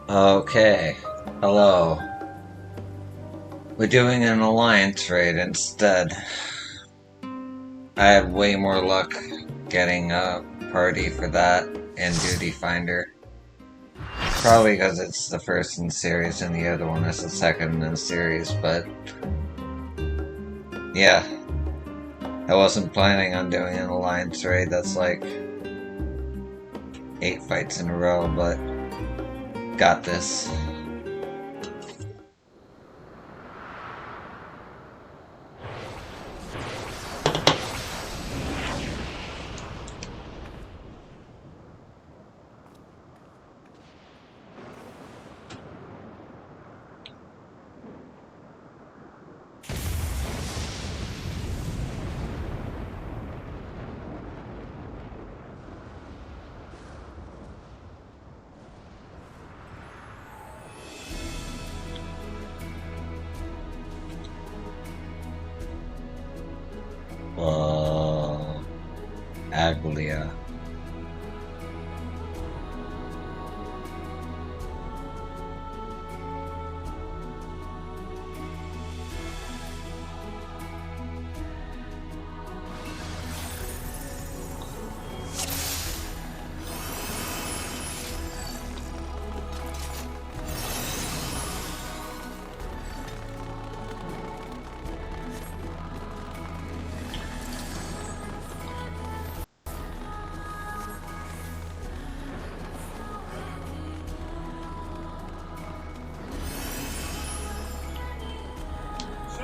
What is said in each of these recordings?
Okay, hello. We're doing an alliance raid instead. I had way more luck getting a party for that and Duty Finder. Probably because it's the first in the series and the other one is the second in the series, but yeah. I wasn't planning on doing an alliance raid that's like 8 fights in a row, but got this. Aglia.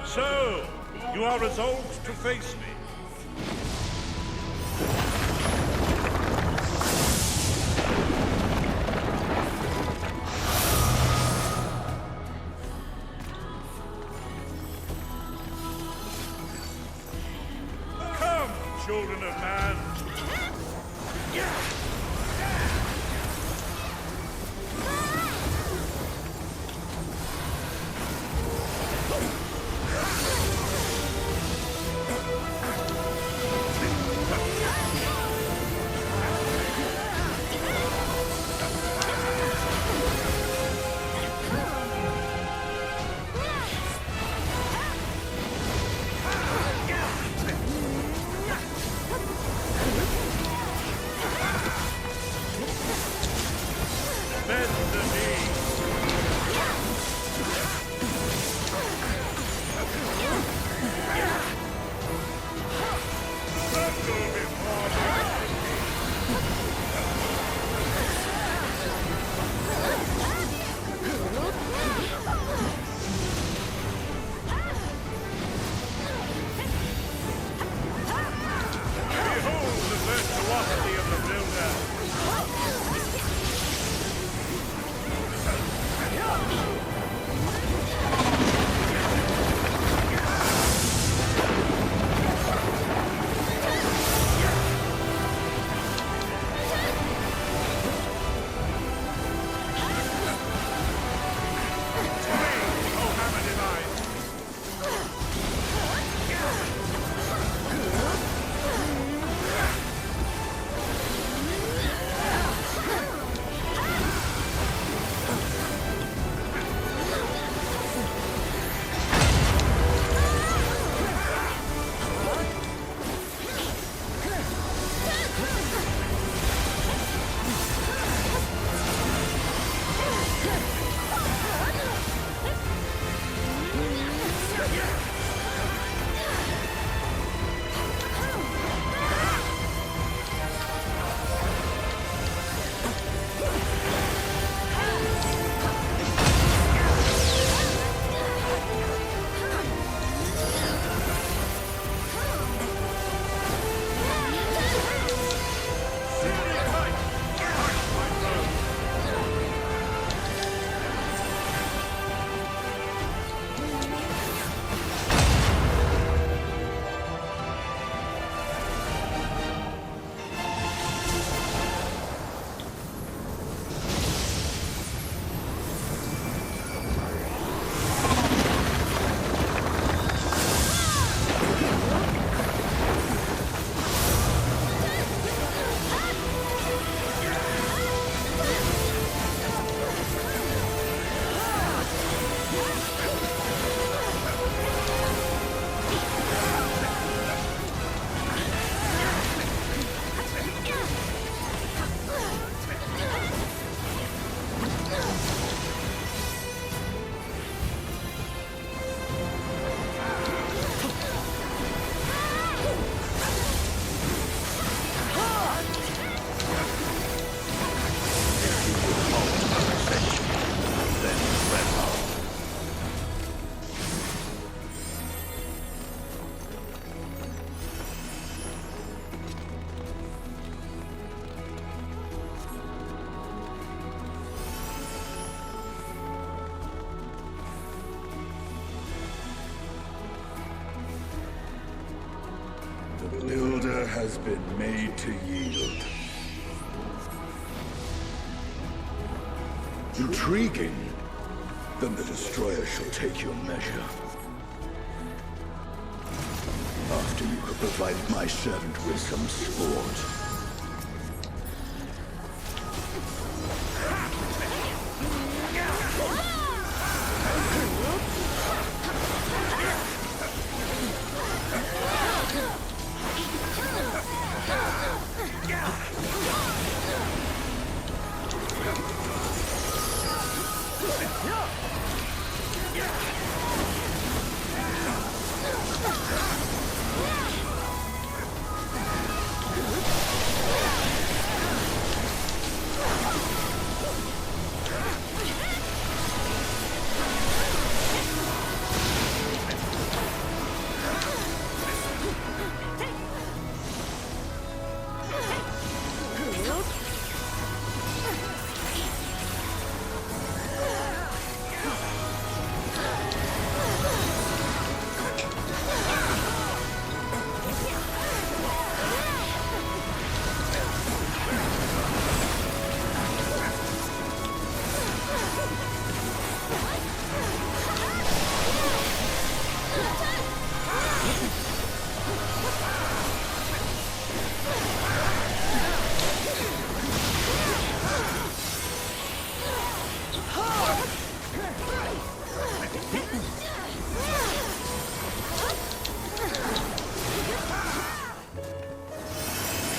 So, you are resolved to face me? Come, children of man! has been made to yield. Intriguing. Then the Destroyer shall take your measure. After you have provided my servant with some sport.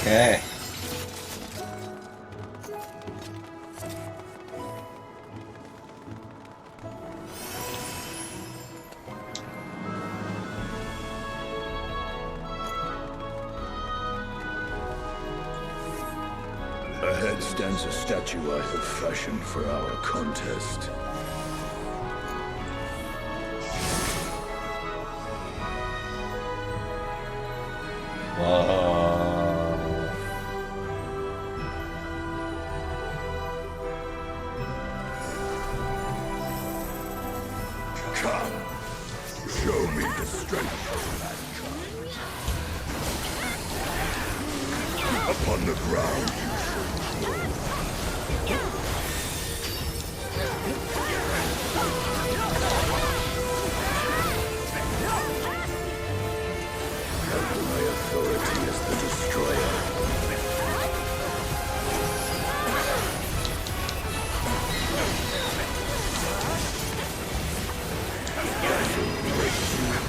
Okay. Ahead stands a statue I have fashioned for our contest. Whoa. Come, show me the strength of mankind. Upon the ground you my authority as the Destroyer.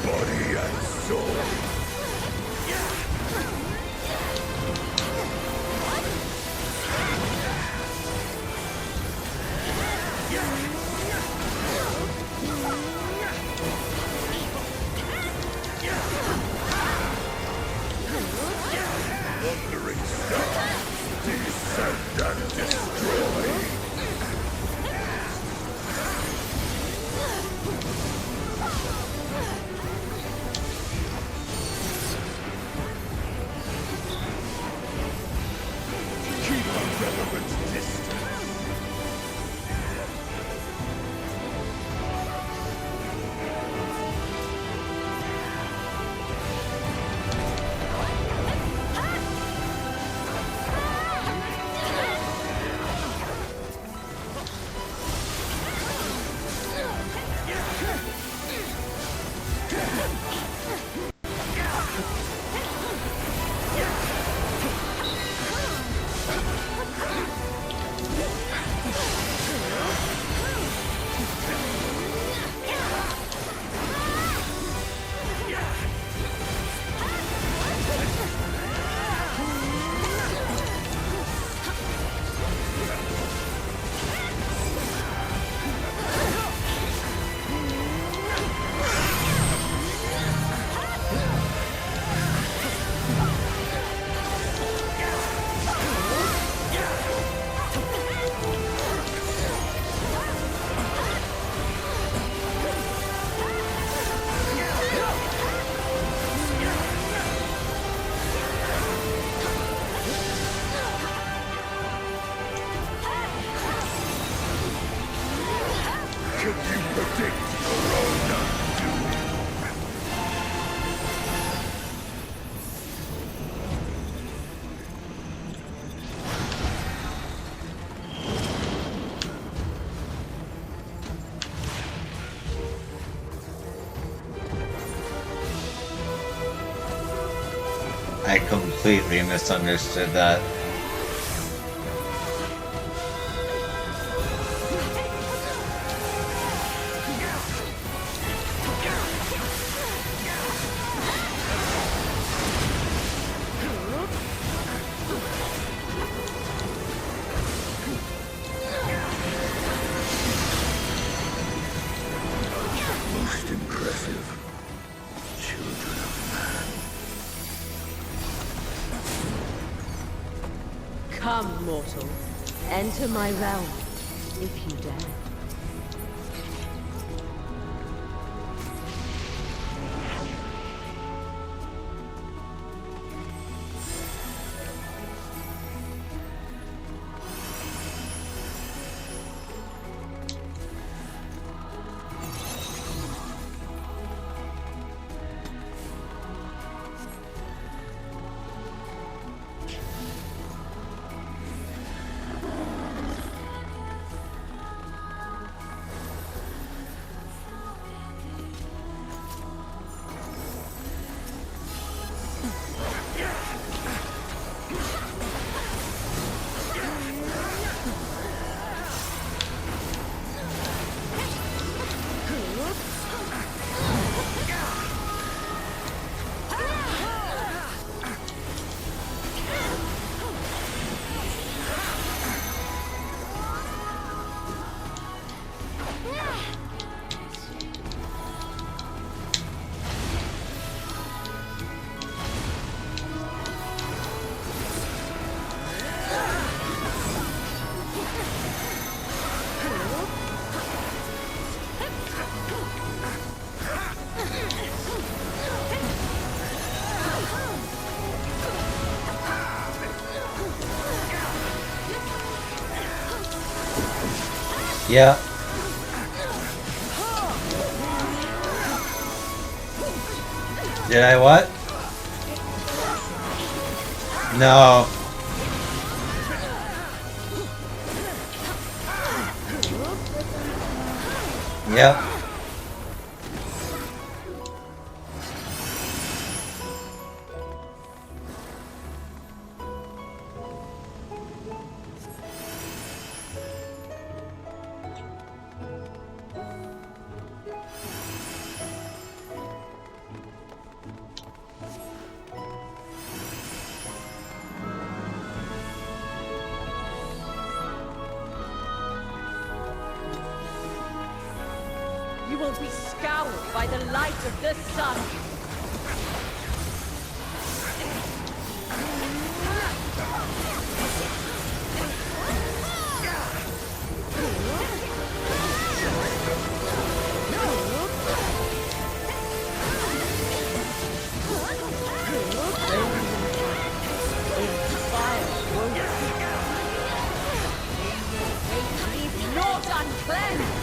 Body and soul. Thundering stars, descend and destroy. Keep a relevant distance. Can you predict your own undoing? I completely misunderstood that. Most impressive. Children of man. Come, mortal. Enter my realm, if you dare. Yeah. Did I what? No. Yep. You will be scoured by the light of the sun. Leave naught uncleansed.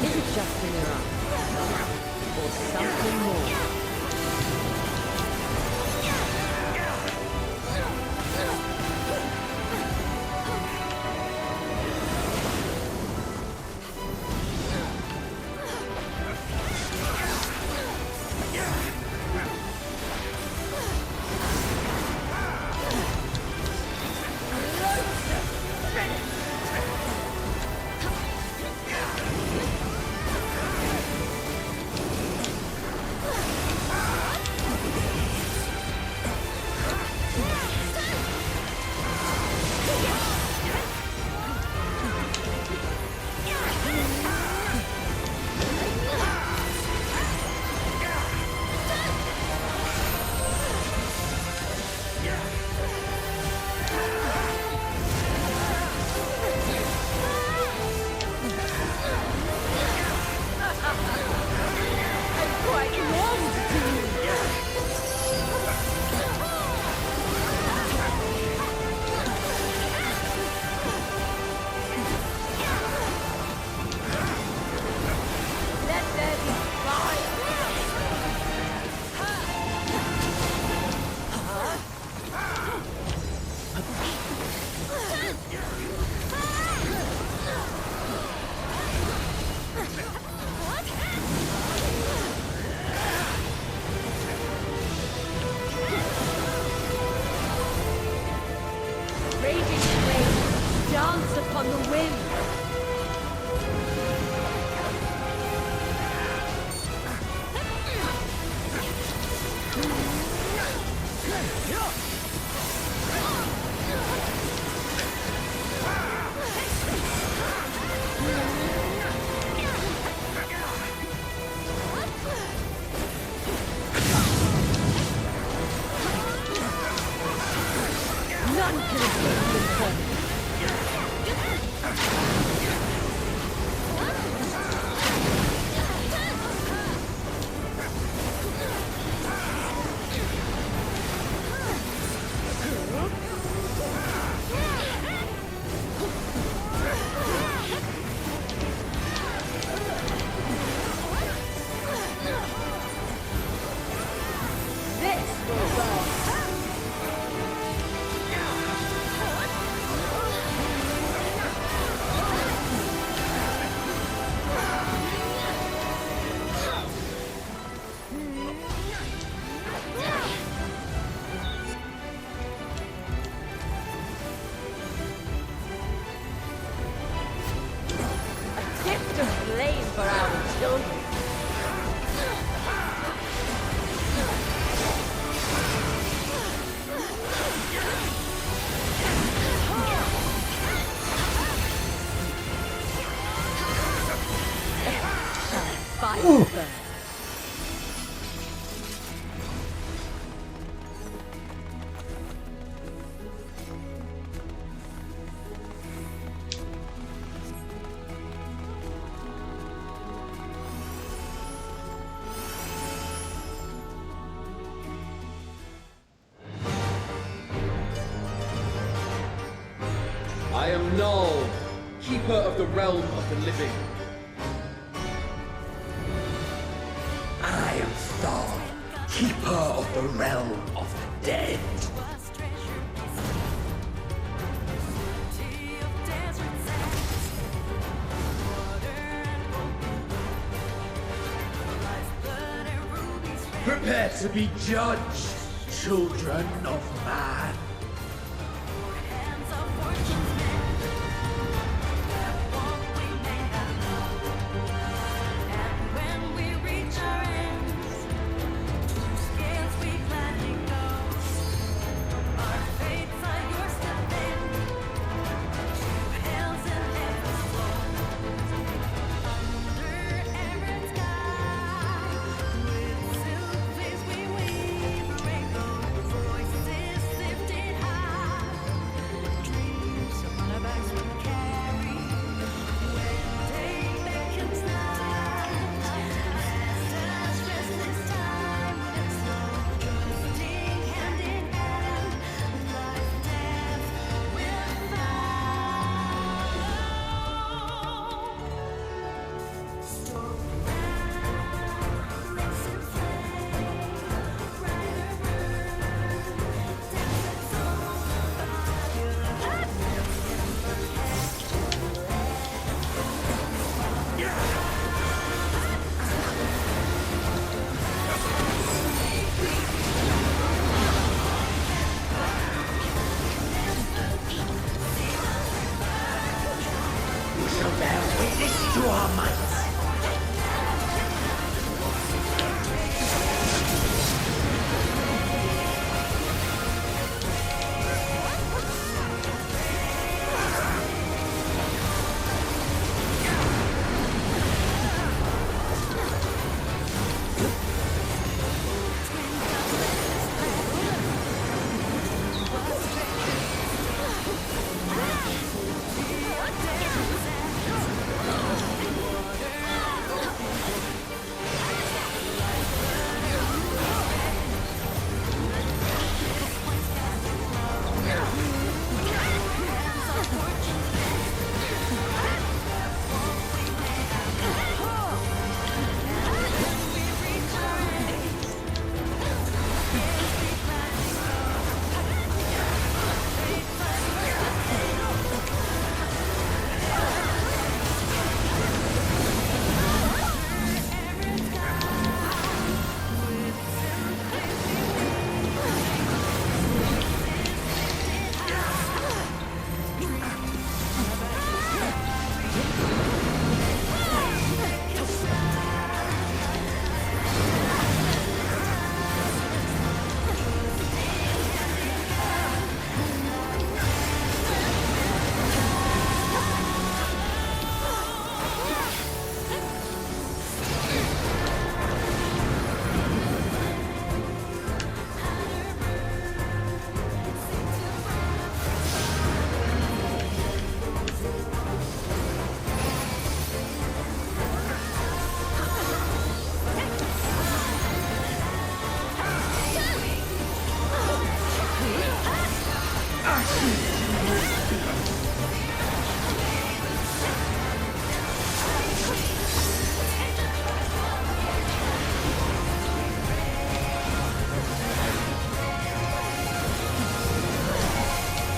Is it just in your eyes? Or something more? for our children. Fight first. I am Null, Keeper of the Realm of the Living. I am Thor, Keeper of the Realm of the Dead. Prepare to be judged, children of man.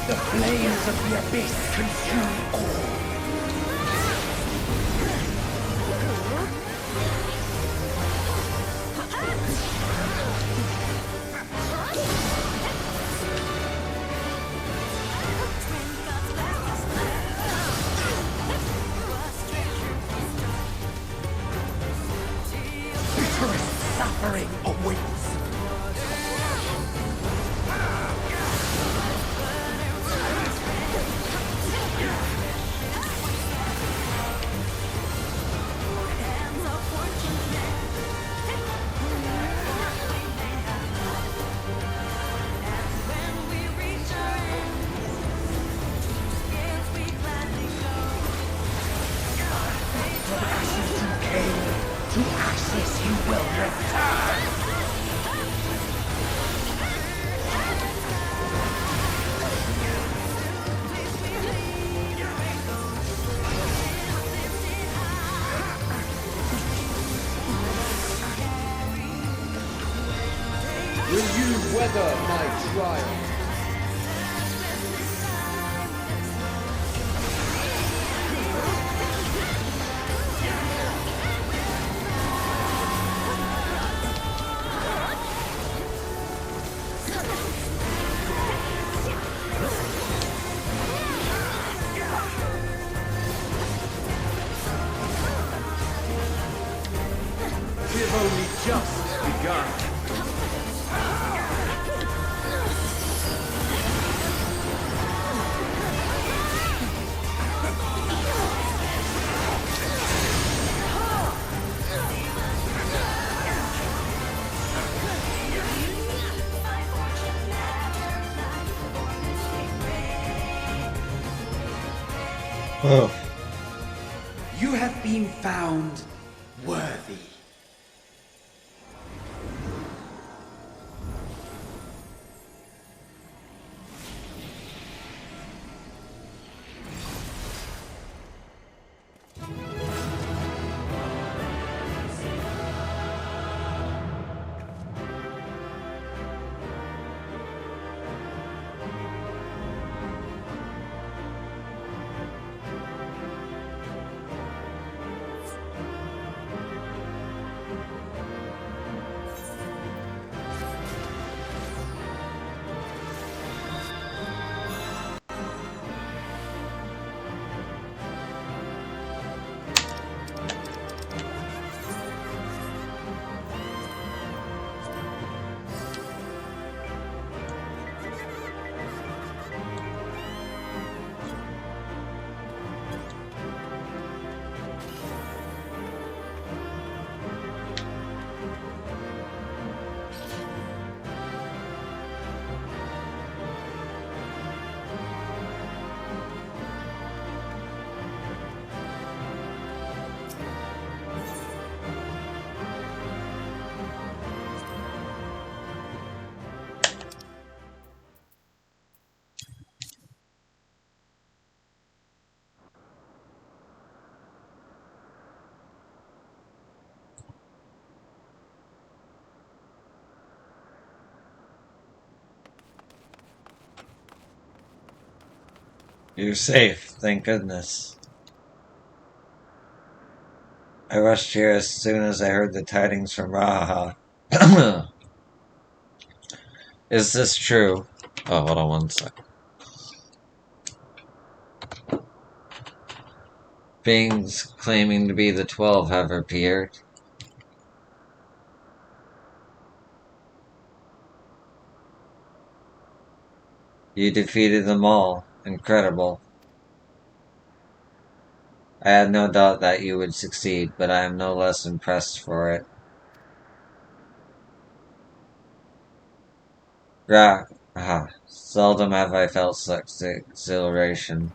The flames of the abyss consume all. suffering awaits. To ashes you will return! Will you weather my trial? We've only just begun. Oh. You have been found worthy. You're safe, thank goodness. I rushed here as soon as I heard the tidings from Raha. Is this true? Oh, hold on one sec. Beings claiming to be the 12 have appeared. You defeated them all. Incredible. I had no doubt that you would succeed, but I am no less impressed for it. Seldom have I felt such exhilaration.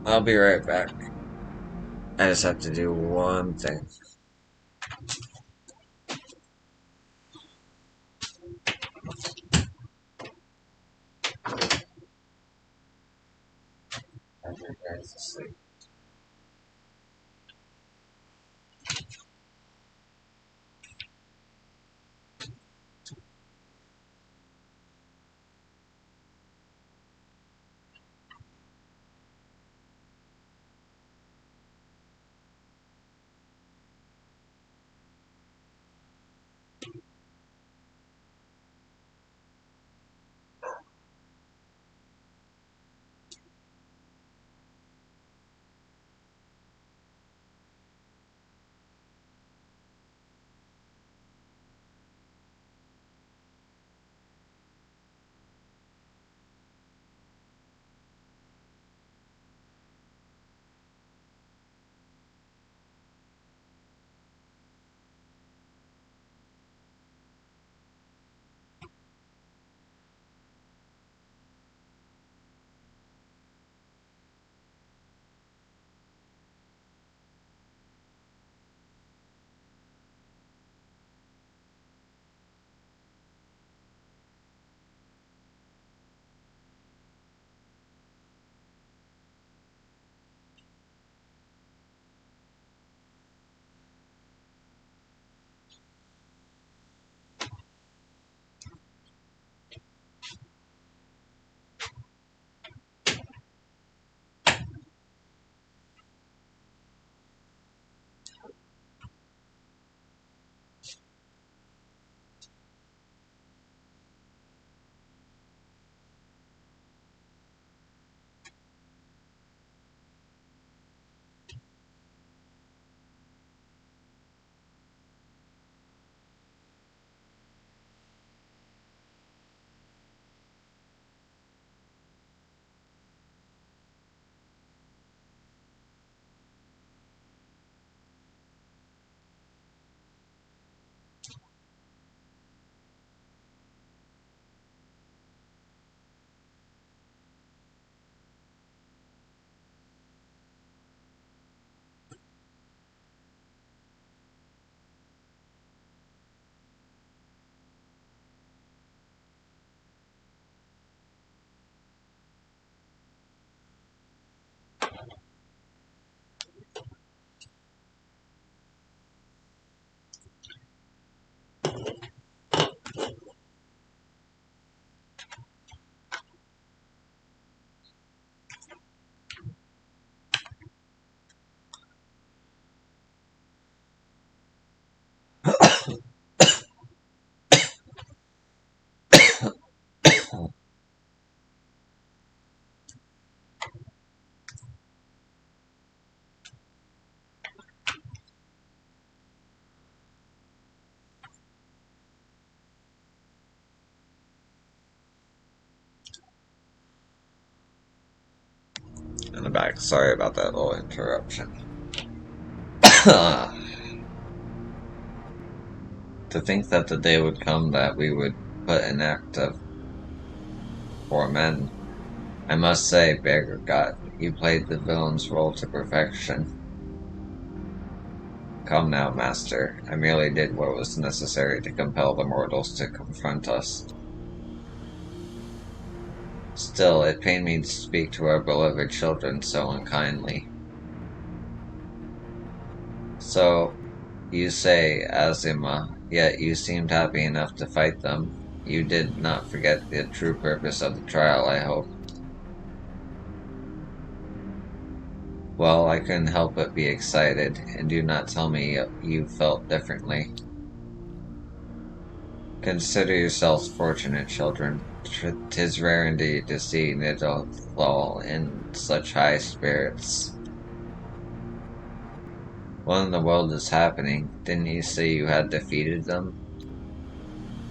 I'll be right back. I just have to do one thing. guy's asleep. In the back, sorry about that little interruption. To think that the day would come that we would put an act of for men. I must say, Beggargot, you played the villain's role to perfection. Come now, master. I merely did what was necessary to compel the mortals to confront us. Still, it pained me to speak to our beloved children so unkindly. So, you say, Azima, yet you seemed happy enough to fight them. You did not forget the true purpose of the trial, I hope. Well, I couldn't help but be excited, and do not tell me you felt differently. Consider yourselves fortunate, children. 'Tis rare indeed to see Nidathal in such high spirits. What in the world is happening? Didn't you say you had defeated them?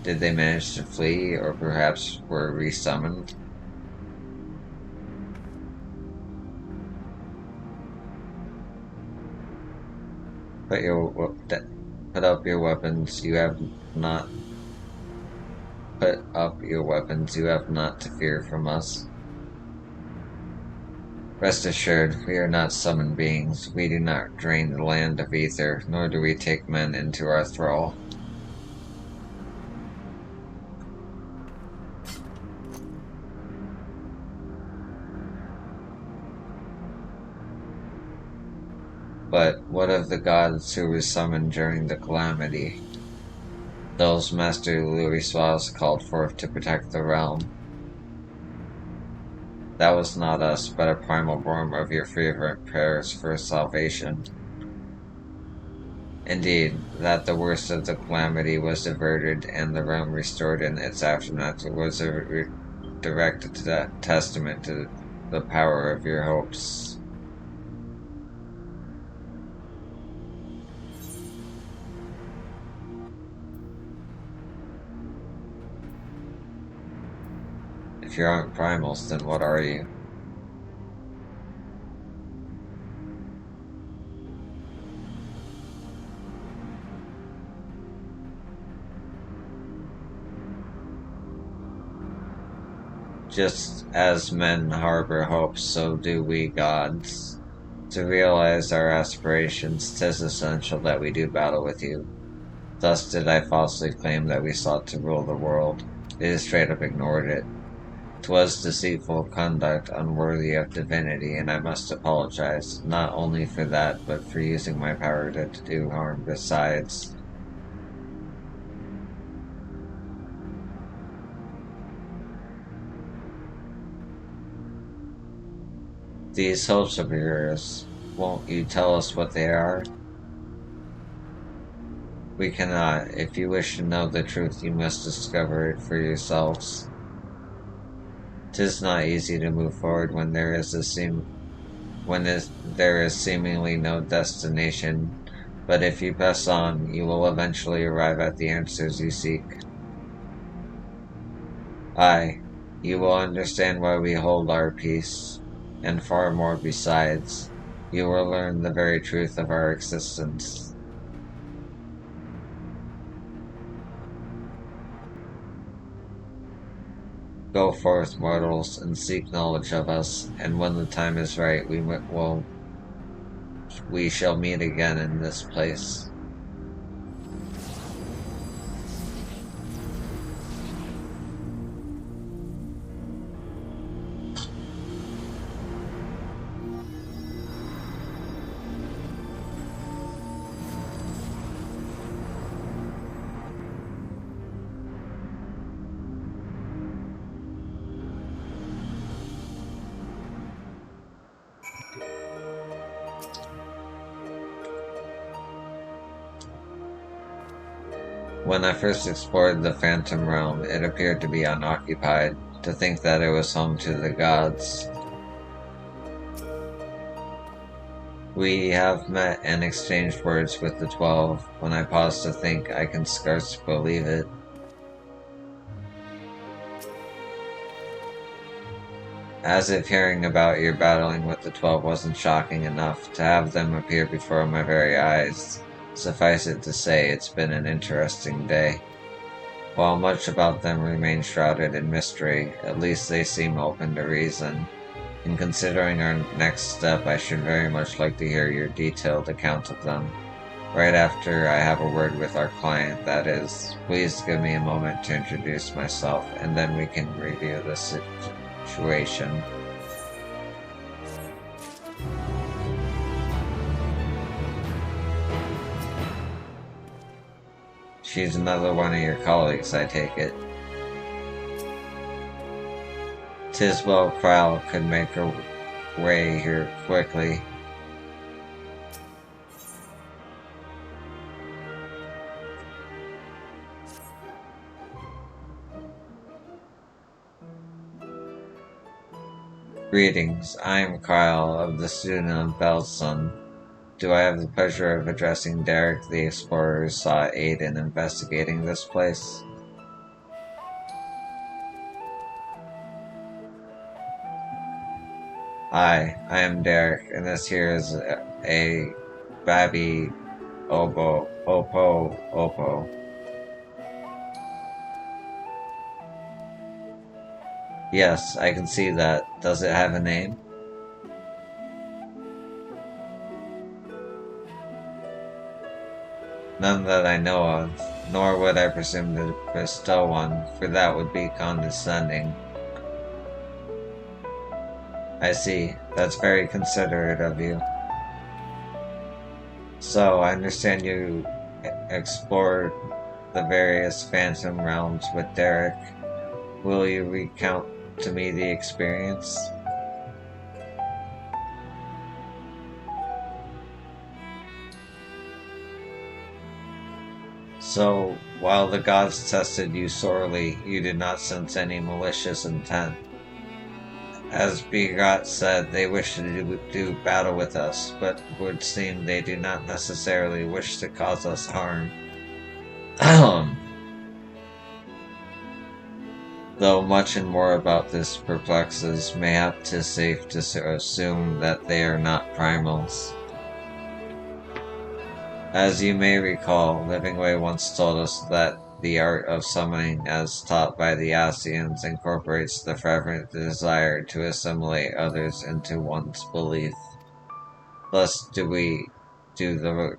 Did they manage to flee, or perhaps were resummoned? Put up your weapons. You have not. Put up your weapons. You have not to fear from us. Rest assured, we are not summoned beings. We do not drain the land of ether, nor do we take men into our thrall. What of the gods who were summoned during the calamity? Those Master Louis called forth to protect the realm. That was not us, but a primal form of your fervent prayers for salvation. Indeed, that the worst of the calamity was averted and the realm restored in its aftermath was a direct testament to the power of your hopes. If you aren't primals, then what are you? Just as men harbor hopes, so do we gods. To realize our aspirations, 'tis essential that we do battle with you. Thus did I falsely claim that we sought to rule the world. It is straight up ignored it. 'Twas deceitful conduct unworthy of divinity, and I must apologize, not only for that, but for using my power to do harm besides. These hopes of yours, won't you tell us what they are? We cannot. If you wish to know the truth, you must discover it for yourselves. 'Tis not easy to move forward when there is seemingly no destination, but if you press on, you will eventually arrive at the answers you seek. Aye, you will understand why we hold our peace, and far more besides. You will learn the very truth of our existence. Go forth, mortals, and seek knowledge of us, and when the time is right, we shall meet again in this place. When I first explored the Phantom Realm, it appeared to be unoccupied. To think that it was home to the gods. We have met and exchanged words with the 12. When I pause to think, I can scarce believe it. As if hearing about your battling with the 12 wasn't shocking enough, to have them appear before my very eyes. Suffice it to say, it's been an interesting day. While much about them remains shrouded in mystery, at least they seem open to reason. In considering our next step, I should very much like to hear your detailed account of them. Right after I have a word with our client, that is. Please give me a moment to introduce myself, and then we can review the situation. She's another one of your colleagues, I take it. 'Tis well Krile could make her way here quickly. Greetings, I am Krile of the Student of Belsun. Do I have the pleasure of addressing Derek, the explorer who sought aid in investigating this place? Hi, I am Derek, and this here is a Babi Opo. Yes, I can see that. Does it have a name? None that I know of, nor would I presume to bestow one, for that would be condescending. I see. That's very considerate of you. So, I understand you explored the various Phantom realms with Derek. Will you recount to me the experience? So, while the gods tested you sorely, you did not sense any malicious intent. As Begot said, they wish to do battle with us, but would seem they do not necessarily wish to cause us harm. Though much and more about this perplexes, mayhap 'tis safe to assume that they are not primals. As you may recall, Livingway once told us that the art of summoning, as taught by the Ascians, incorporates the fervent desire to assimilate others into one's belief. Thus do the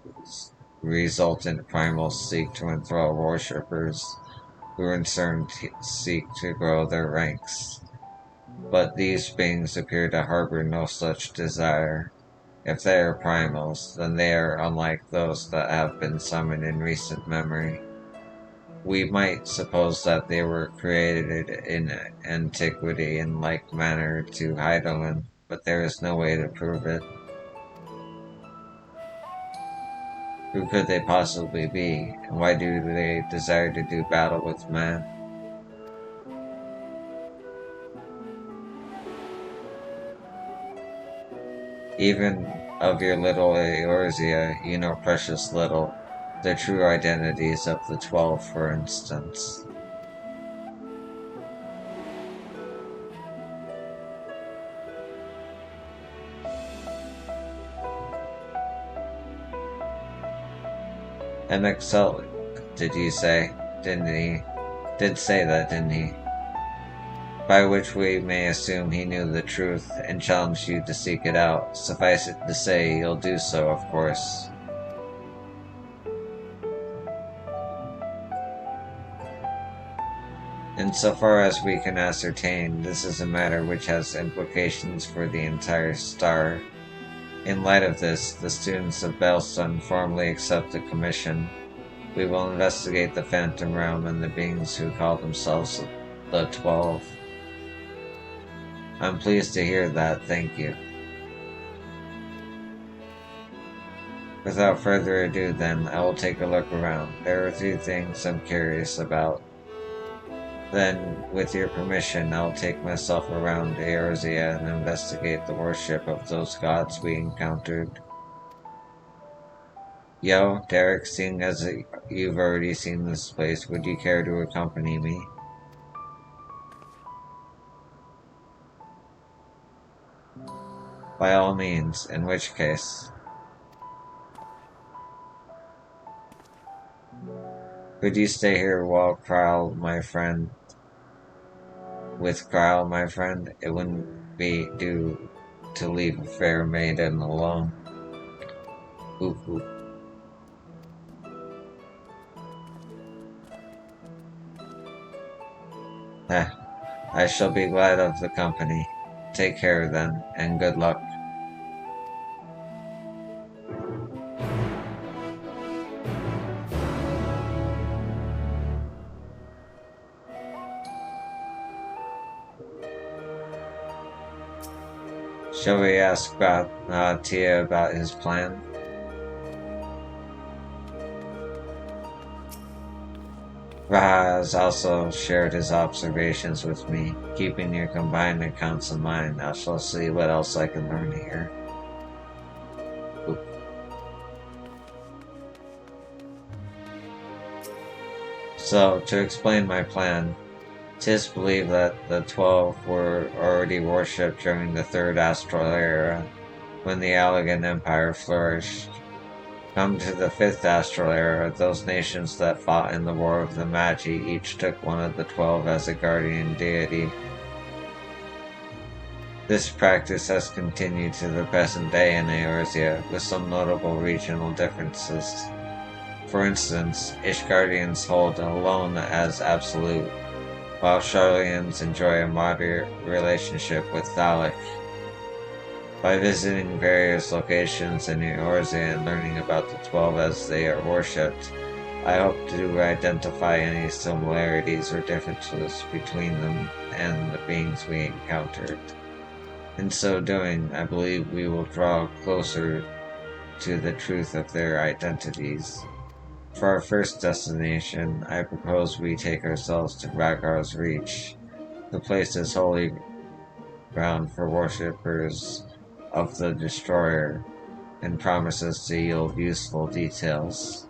resultant primals seek to enthrall worshippers, who in turn seek to grow their ranks. But these beings appear to harbor no such desire. If they are primals, then they are unlike those that have been summoned in recent memory. We might suppose that they were created in antiquity in like manner to Heidelin, but there is no way to prove it. Who could they possibly be, and why do they desire to do battle with man? Even of your little Eorzea, you know precious little. The true identities of the 12, for instance. MXL, did you say? Didn't he? Did say that, didn't he? By which we may assume he knew the truth and challenged you to seek it out. Suffice it to say, he'll do so, of course. Insofar as we can ascertain, this is a matter which has implications for the entire star. In light of this, the students of Bellstone formally accept the commission. We will investigate the Phantom Realm and the beings who call themselves the 12. I'm pleased to hear that, thank you. Without further ado then, I will take a look around. There are 3 things I'm curious about. Then, with your permission, I'll take myself around Eorzea and investigate the worship of those gods we encountered. Yo, Derek, seeing as you've already seen this place, would you care to accompany me? By all means, in which case. Could you stay here while Krile, my friend? With Krile, my friend, it wouldn't be due to leave a fair maiden alone. Ooh. I shall be glad of the company. Take care then, and good luck. Shall we ask Tia about his plan? Raha has also shared his observations with me. Keeping your combined accounts in mind, I shall see what else I can learn here. Oop. So, to explain my plan, 'tis believed that the 12 were already worshipped during the 3rd Astral Era, when the Allagan Empire flourished. Come to the 5th Astral Era, those nations that fought in the War of the Magi each took one of the 12 as a guardian deity. This practice has continued to the present day in Eorzea, with some notable regional differences. For instance, Ishgardians hold Alone as absolute, while Sharlayans enjoy a moderate relationship with Thalic. By visiting various locations in Eorzea and learning about the 12 as they are worshipped, I hope to identify any similarities or differences between them and the beings we encountered. In so doing, I believe we will draw closer to the truth of their identities. For our first destination, I propose we take ourselves to Ragar's Reach. The place is holy ground for worshippers of the Destroyer, and promises to yield useful details.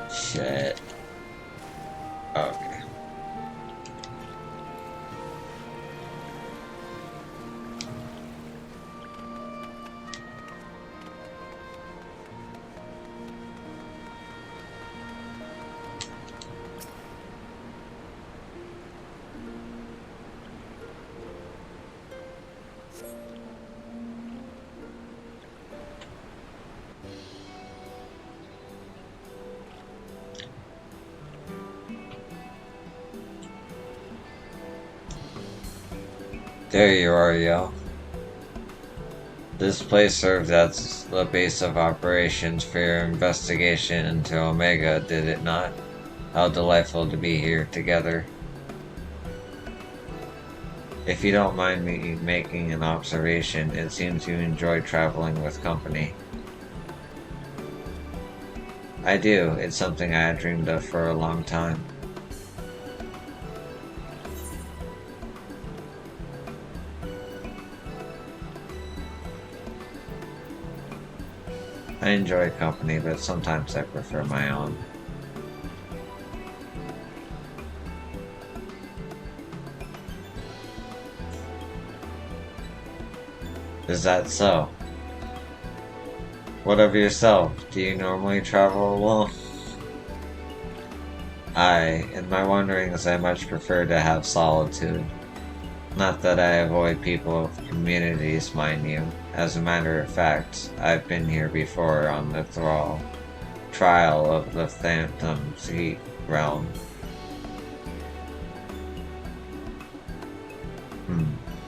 Shit. Okay. There you are, yo. This place served as the base of operations for your investigation into Omega, did it not? How delightful to be here together. If you don't mind me making an observation, it seems you enjoy traveling with company. I do. It's something I had dreamed of for a long time. I enjoy company, but sometimes I prefer my own. Is that so? What of yourself? Do you normally travel alone? In my wanderings, I much prefer to have solitude. Not that I avoid people of communities, mind you. As a matter of fact, I've been here before on the trial of the Phantom's Heat realm.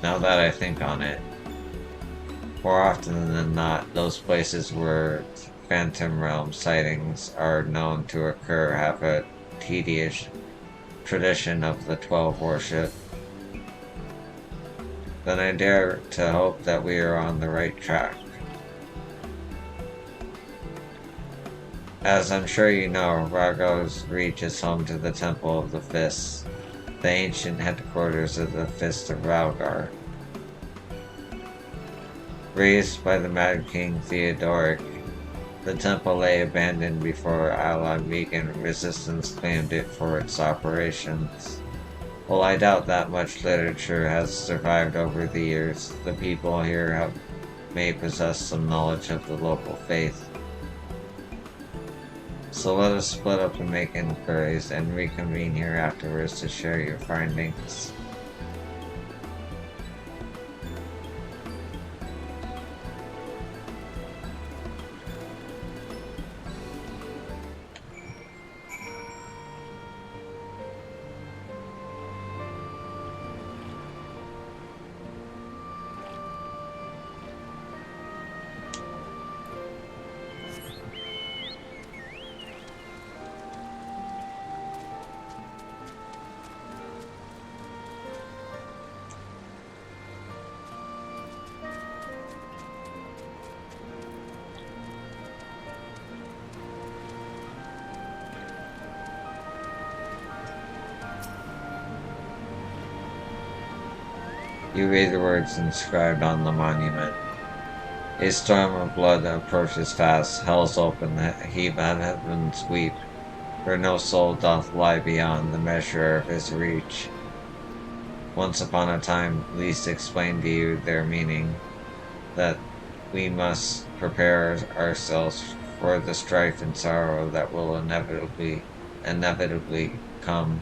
Now that I think on it, more often than not, those places where Phantom Realm sightings are known to occur have a tedious tradition of the 12 worship. Then I dare to hope that we are on the right track. As I'm sure you know, Ragar's Reach is home to the Temple of the Fists, the ancient headquarters of the Fist of Rhalgar. Raised by the Mad King Theodoric, the temple lay abandoned before Ala Vegan resistance claimed it for its operations. While I doubt that much literature has survived over the years, the people here may possess some knowledge of the local faith. So let us split up and make inquiries, and reconvene here afterwards to share your findings. You read the words inscribed on the monument. A storm of blood approaches fast, hell's open, the heap and heavens weep, for no soul doth lie beyond the measure of his reach. Once upon a time, Lise explained to you their meaning, that we must prepare ourselves for the strife and sorrow that will inevitably come.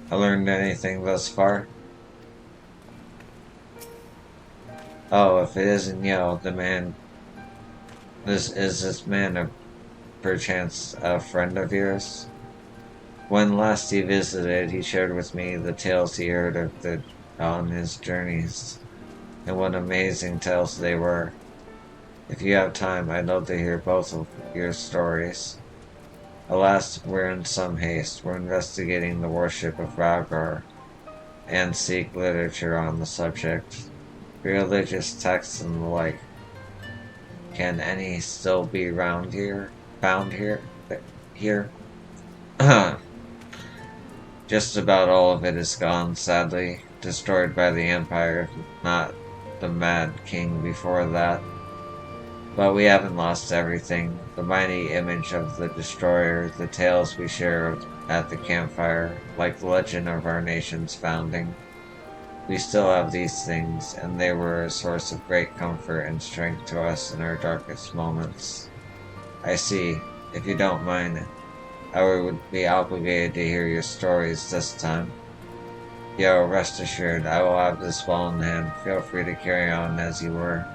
I learned anything thus far? Oh, if it isn't Yo, the man... This man perchance a friend of yours? When last he visited, he shared with me the tales he heard on his journeys. And what amazing tales they were. If you have time, I'd love to hear both of your stories. Alas, we're in some haste. We're investigating the worship of Ragnar, and seek literature on the subject. Religious texts and the like. Can any still be found here? Here? Just about all of it is gone, sadly. Destroyed by the Empire, if not the Mad King before that. But we haven't lost everything. The mighty image of the Destroyer, the tales we share at the campfire, like the legend of our nation's founding. We still have these things, and they were a source of great comfort and strength to us in our darkest moments. I see. If you don't mind, I would be obligated to hear your stories this time. Yo, rest assured, I will have this well in hand. Feel free to carry on as you were.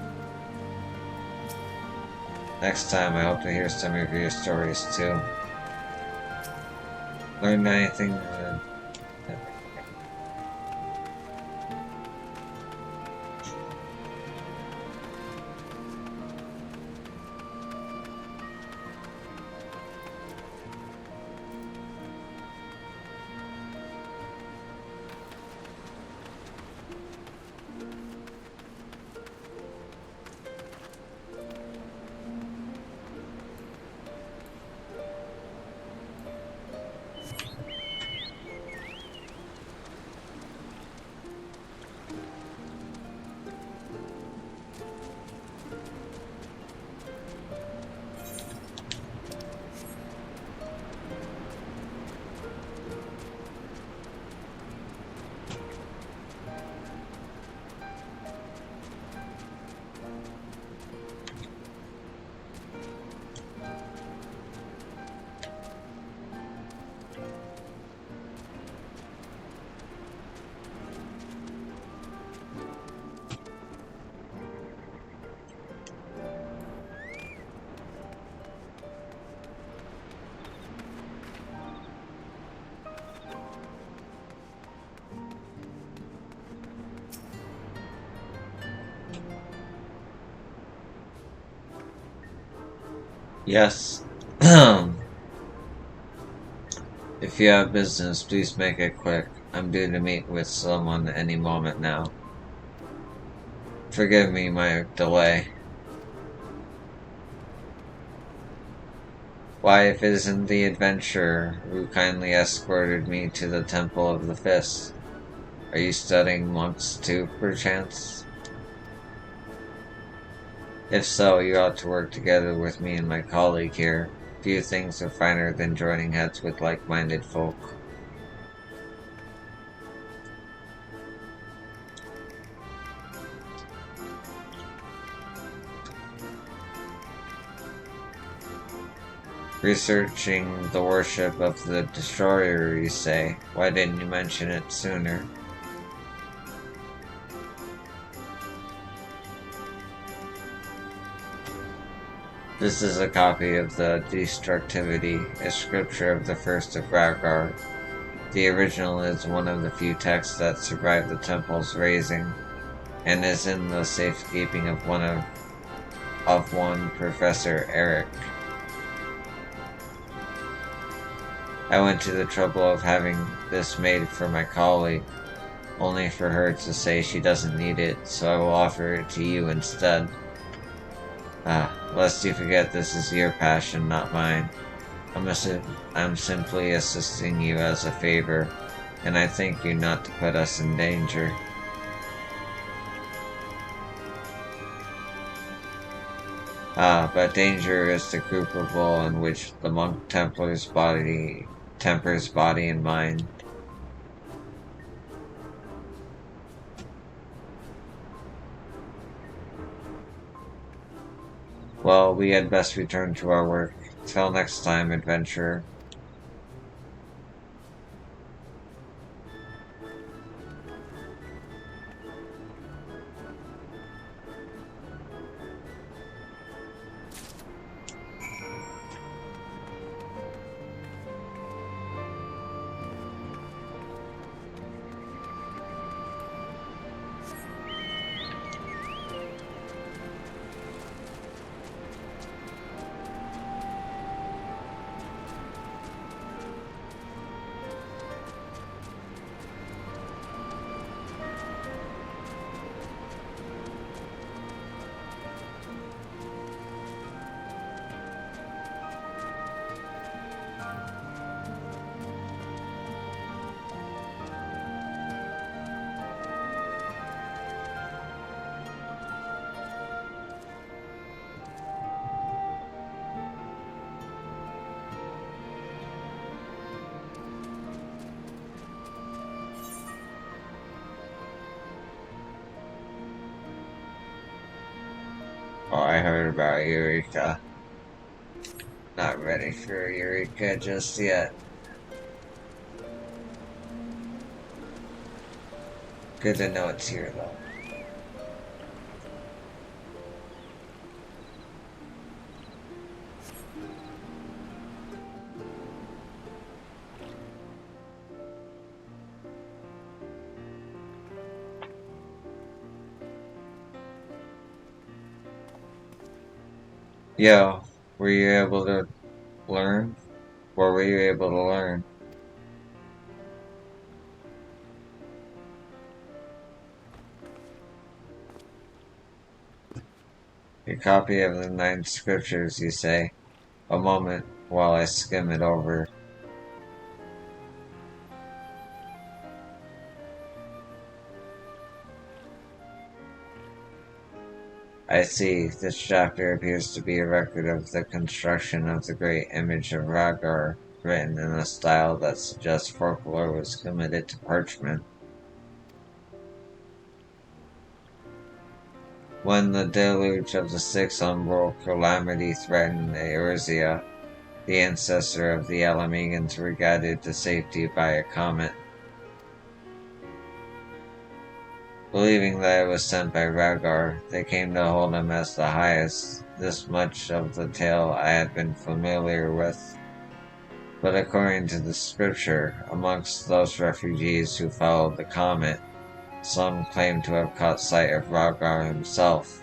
Next time, I hope to hear some of your stories too. Learned anything? Yes. If you have business, please make it quick. I'm due to meet with someone any moment now. Forgive me my delay. Why, if it isn't the adventurer who kindly escorted me to the Temple of the Fist. Are you studying monks too, perchance? If so, you ought to work together with me and my colleague here. Few things are finer than joining heads with like-minded folk. Researching the worship of the Destroyer, you say? Why didn't you mention it sooner? This is a copy of the Destructivity, a scripture of the first of Ragnar. The original is one of the few texts that survived the temple's razing, and is in the safekeeping of one Professor Eric. I went to the trouble of having this made for my colleague, only for her to say she doesn't need it, so I will offer it to you instead. Lest you forget this is your passion, not mine. I'm simply assisting you as a favor, and I thank you not to put us in danger. But danger is the crucible in which the monk tempers body and mind. Well, we had best return to our work. Till next time, adventurer. Oh, I heard about Eureka. Not ready for Eureka just yet. Good to know it's here, though. Yo, were you able to learn? What were you able to learn? A copy of the 9 scriptures, you say? A moment while I skim it over. I see. This chapter appears to be a record of the construction of the great image of Rhaegar, written in a style that suggests folklore was committed to parchment. When the deluge of the 6th umbral calamity threatened Eorzea, the ancestor of the Alamegans were guided to safety by a comet. Believing that it was sent by Rhaegar, they came to hold him as the highest. This much of the tale I had been familiar with. But according to the scripture, amongst those refugees who followed the comet, some claim to have caught sight of Rhaegar himself.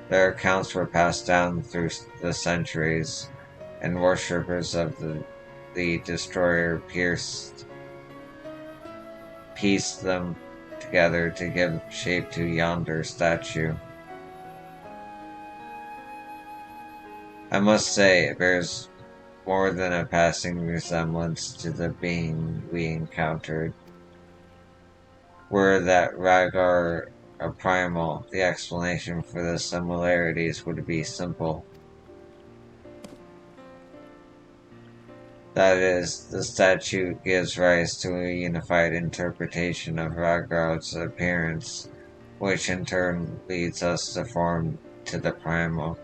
Their accounts were passed down through the centuries, and worshippers of the destroyer pieced them together to give shape to yonder statue. I must say, it bears more than a passing resemblance to the being we encountered. Were that Rhaegar a primal, the explanation for the similarities would be simple. That is, the statue gives rise to a unified interpretation of Rhaegar's appearance, which in turn leads us to form to the primal.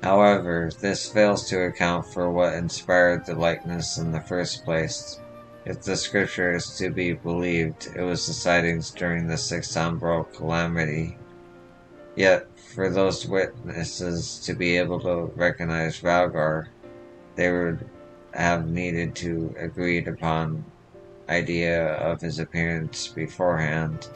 However, this fails to account for what inspired the likeness in the first place. If the scripture is to be believed, it was the sightings during the 6th umbral calamity. Yet, for those witnesses to be able to recognize Rhaegar, they would have needed to agreed upon idea of his appearance beforehand.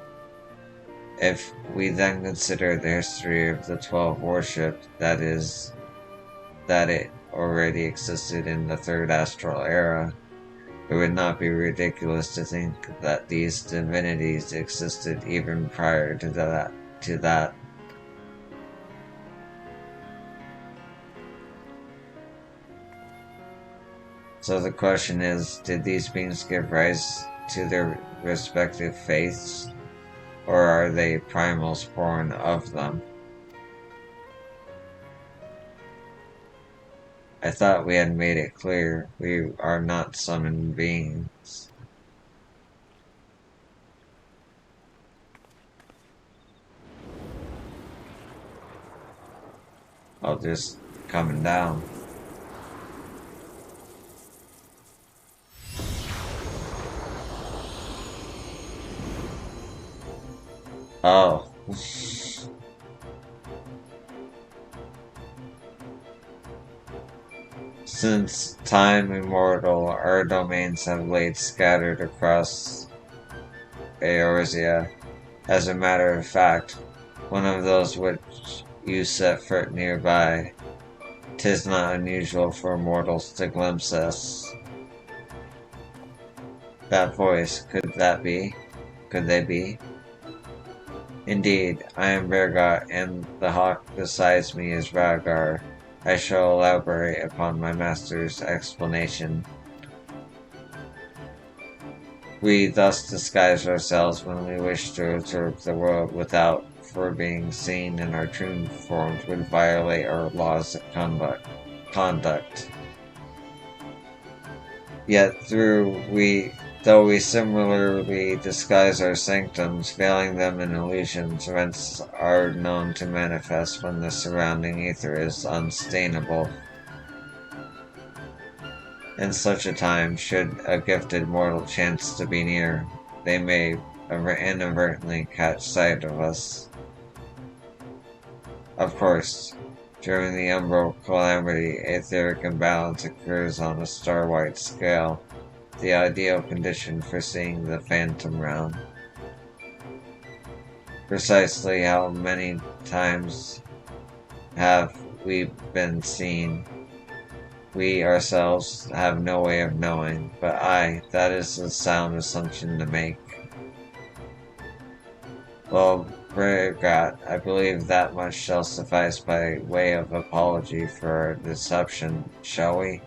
If we then consider the history of the 12 worship, that it already existed in the Third Astral Era, it would not be ridiculous to think that these divinities existed even prior to that. So the question is, did these beings give rise to their respective faiths, or are they primals born of them? I thought we had made it clear we are not summoned beings. Oh, just coming down. Oh. Since time immemorial, our domains have laid scattered across Eorzea. As a matter of fact, one of those which you set foot nearby. 'Tis not unusual for mortals to glimpse us. That voice, could they be? Indeed, I am Bergot, and the hawk beside me is Rhaegar. I shall elaborate upon my master's explanation. We thus disguise ourselves when we wish to observe the world without, for being seen in our true forms would violate our laws of conduct. Yet though we similarly disguise our sanctums, veiling them in illusions, rents are known to manifest when the surrounding ether is unstainable. In such a time, should a gifted mortal chance to be near, they may inadvertently catch sight of us. Of course, during the umbral calamity, etheric imbalance occurs on a star-wide scale, the ideal condition for seeing the phantom realm. Precisely how many times have we been seen? We ourselves have no way of knowing, but that is a sound assumption to make. Well, Bergot, I believe that much shall suffice by way of apology for our deception, shall we?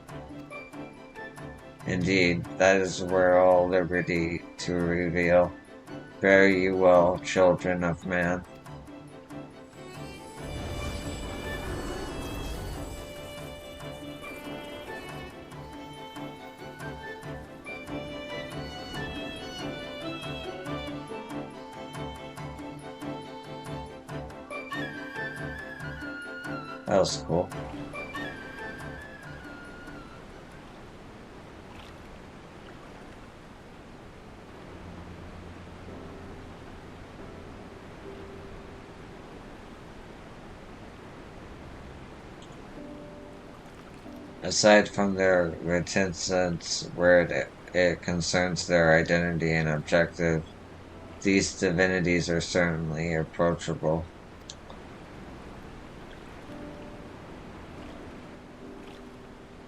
Indeed, that is where all liberty to reveal. Fare you well, children of man. That was cool. Aside from their reticence where it concerns their identity and objective, these divinities are certainly approachable.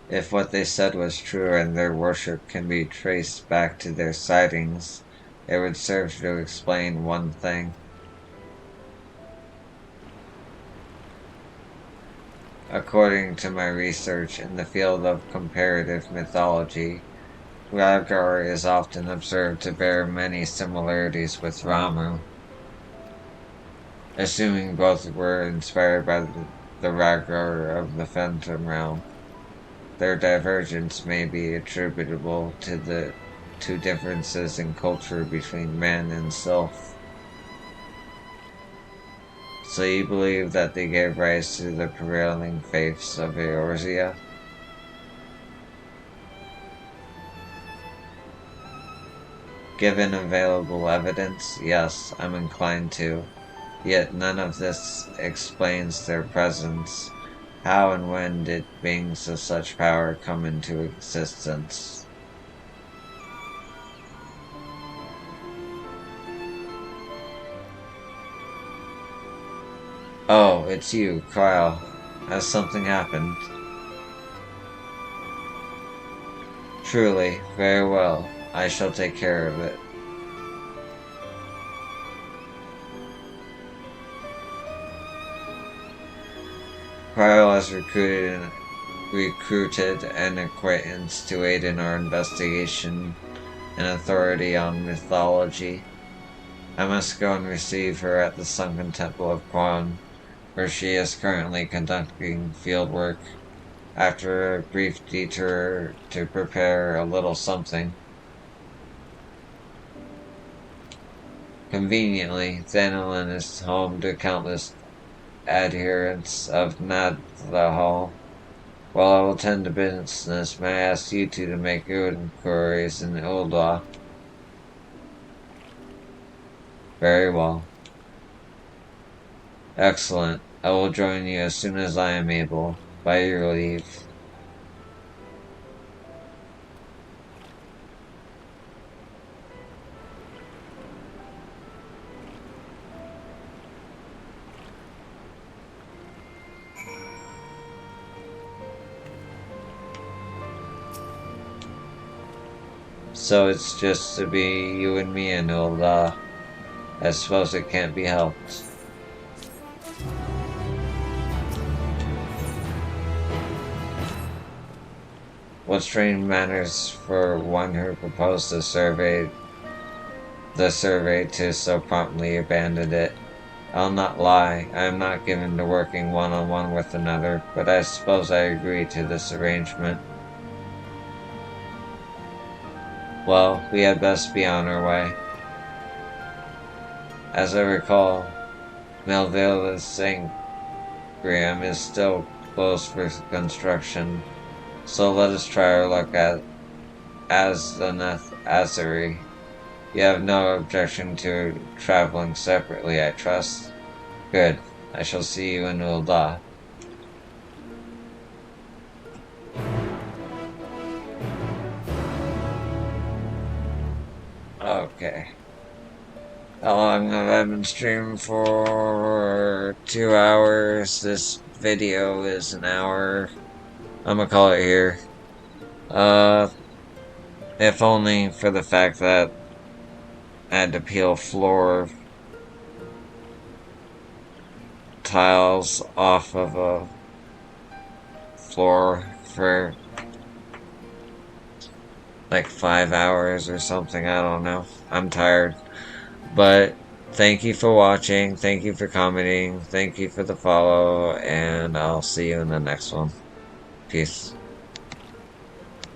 If what they said was true and their worship can be traced back to their sightings, it would serve to explain one thing. According to my research in the field of comparative mythology, Rhaegar is often observed to bear many similarities with Ramu. Assuming both were inspired by the Rhaegar of the Phantom Realm, their divergence may be attributable to differences in culture between man and sylph. So you believe that they gave rise to the prevailing faiths of Eorzea? Given available evidence, yes, I'm inclined to. Yet none of this explains their presence. How and when did beings of such power come into existence? Oh, it's you, Kyle. Has something happened? Truly, very well. I shall take care of it. Kyle has recruited an acquaintance to aid in our investigation, an authority on mythology. I must go and receive her at the Sunken Temple of Quan, where she is currently conducting field work. After a brief detour to prepare a little something. Conveniently, Thanolin is home to countless adherents of Nadthal. While I will tend to business, may I ask you two to make good inquiries in Ul'dah? Very well. Excellent. I will join you as soon as I am able. By your leave. So it's just to be you and me and Ul'dah. I suppose it can't be helped. What strange manners for one who proposed the survey to so promptly abandon it. I'll not lie, I am not given to working one-on-one with another, but I suppose I agree to this arrangement. Well, we had best be on our way. As I recall, Melville's St. Graham is still closed for construction, so let us try our luck at Azanath Azari. You have no objection to traveling separately, I trust? Good. I shall see you in Ul'dah. Okay. How long have I been streaming for? 2 hours. This video is an hour. I'm gonna call it here. If only for the fact that I had to peel floor tiles off of a floor for like 5 hours or something. I don't know. I'm tired. But thank you for watching. Thank you for commenting. Thank you for the follow. And I'll see you in the next one. Peace.